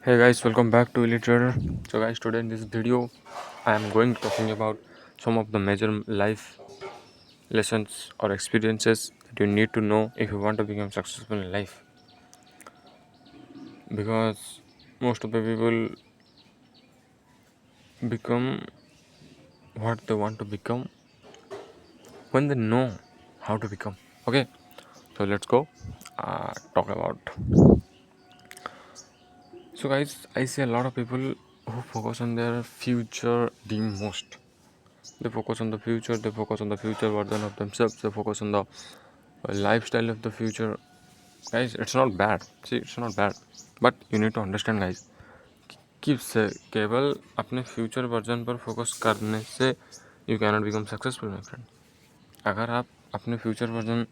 Hey guys, welcome back to Elite Trader. So guys, today in this video, I am going to talking about some of the major life lessons or experiences that you need to know if you want to become successful in life. Because most of the people become what they want to become when they know how to become. Okay, so let's go talk about. So guys, I see a lot of people who focus on their future the most. They focus on the future, they focus on the future version of themselves, they focus on the lifestyle of the future. Guys, it's not bad. See, it's not bad, but you need to understand guys कि केवल अपने future version पर focus करने से you cannot become successful my friend. अगर आप अपने future version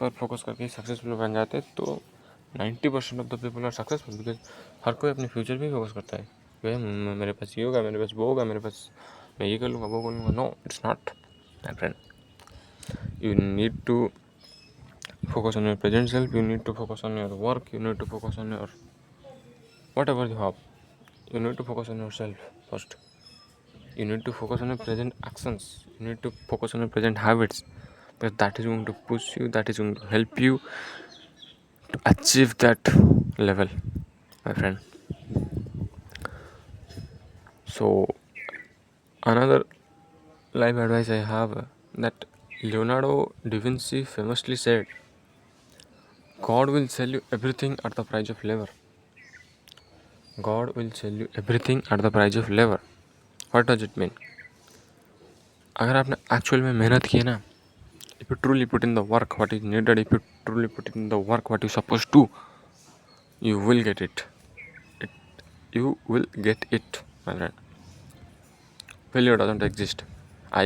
पर फोकस करके सक्सेसफुल बन जाते तो 90% of the people are successful. Because हर कोई अपने फ्यूचर पे फोकस करता है. भाई मेरे पास ये होगा, मेरे पास वो होगा, मेरे पास मैं ये कर लूँगा, वो कर लूँगा. No, it's not my friend. You need to focus on your present self, you need to focus on your work, you need to focus on your whatever you have. You need to focus on yourself first. You need to focus on your present actions, you need to focus on your present habits, because that is going to push you, that is going to help you to achieve that level, my friend. So another life advice I have, that Leonardo da Vinci famously said, God will sell you everything at the price of labor. God will sell you everything at the price of labor. What does it mean? अगर आपने actual में मेहनत की है ना, if you truly put in the work what is needed, if you truly put in the work what you supposed to, you will get it. You will get it, my friend. Failure doesn't exist. I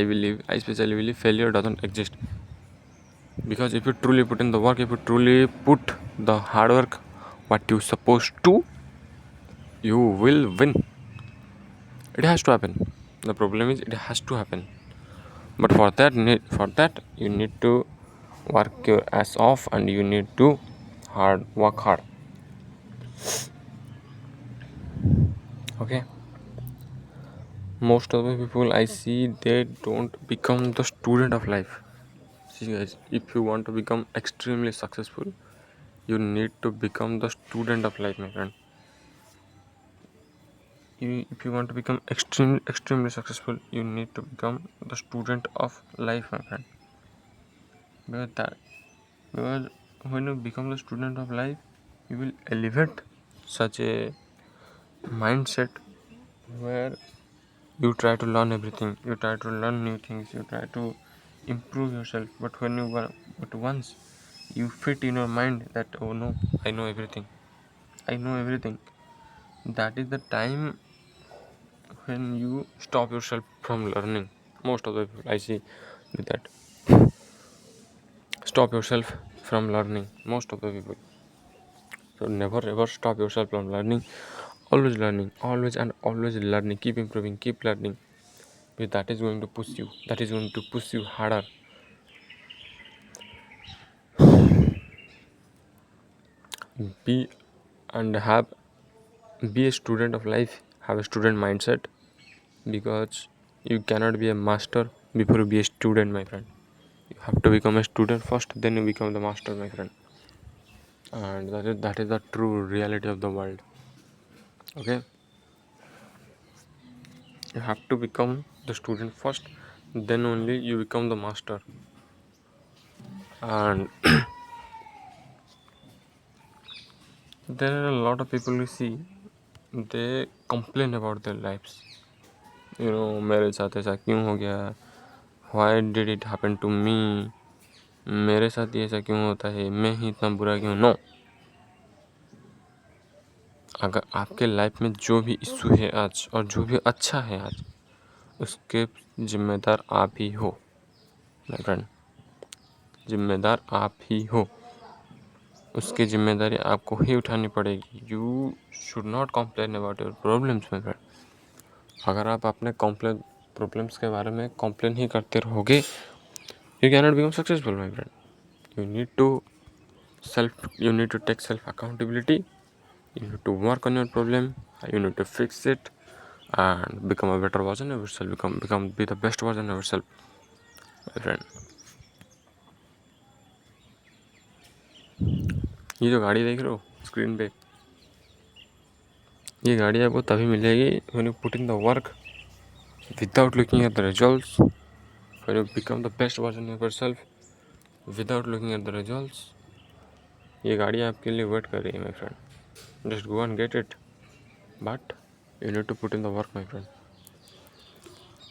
especially believe failure doesn't exist. Because if you truly put in the work, if you truly put the hard work what you supposed to, you will win. It has to happen. The problem is it has to happen. But for that you need to work your ass off, and you need to work hard. Okay, most of the people I see, they don't become the student of life. See guys, if you want to become extremely successful, you need to become the student of life, my friend. If you want to become extremely successful, you need to become the student of life, my friend. Because when you become the student of life, you will elevate such a mindset where you try to learn everything, you try to learn new things, you try to improve yourself. But once you fit in your mind that, oh no, I know everything, that is the time when you stop yourself from learning. Most of the people I see with that, stop yourself from learning, most of the people. So never ever stop yourself from learning. Always learning, always and always learning. Keep improving, keep learning. Because that is going to push you. That is going to push you harder. Be and have be a student of life. Have a student mindset, because you cannot be a master before you be a student, my friend. You have to become a student first, then you become the master, my friend. And that is the true reality of the world. Okay, you have to become the student first, then only you become the master. And there are a lot of people you see, they complain about their lives. मेरे साथ ऐसा क्यों हो गया, why did it happen to me, मेरे साथ ही ऐसा क्यों होता है, मैं ही इतना बुरा क्यों. नो, अगर आपके लाइफ में जो भी इशू है आज और जो भी अच्छा है आज, उसके जिम्मेदार आप ही हो, माय फ्रेंड. जिम्मेदार आप ही हो, उसकी जिम्मेदारी आपको ही उठानी पड़ेगी. You should not complain about your problems, my friend. अगर आप अपने प्रॉब्लम्स के बारे में कंप्लेन ही करते रहोगे, you can not become successful, my friend. You need to take self accountability, You need to work on your problem, you need to fix it and become a better version of yourself, be the best version of yourself, my friend. ये जो गाड़ी देख रहे हो screen पे, ये गाड़ी आपको तभी मिलेगी when you put in the work without looking at the results, when you become the best version of yourself without looking at the results. ये गाड़ी आपके लिए वेट कर रही है, my friend. Just go and get it, but you need to put in the work, my friend.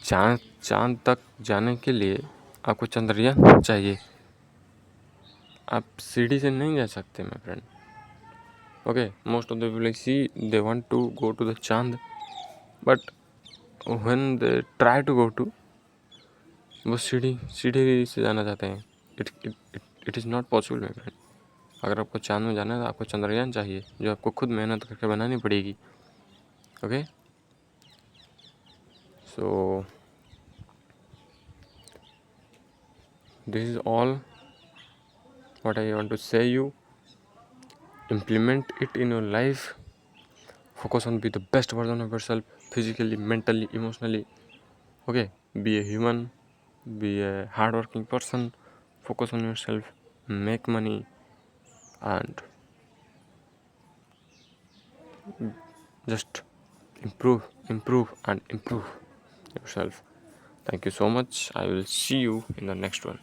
चांद तक जाने के लिए आपको चंद्रयान चाहिए, आप सीढ़ी से नहीं जा सकते, my friend. Okay, most of the people I see, they want to go to the Chand, but when they try to go to, वो सीढ़ी से जाना चाहते हैं. It is not possible, my friend. अगर आपको चांद में जाना है तो आपको चंद्रयान चाहिए, जो आपको खुद मेहनत करके बनानी पड़ेगी. Okay, so this is all what I want to say you. Implement it in your life. Focus on be the best version of yourself, physically, mentally, emotionally. Okay, be a human, be a hardworking person. Focus on yourself, make money, and just improve yourself. Thank you so much. I will see you in the next one.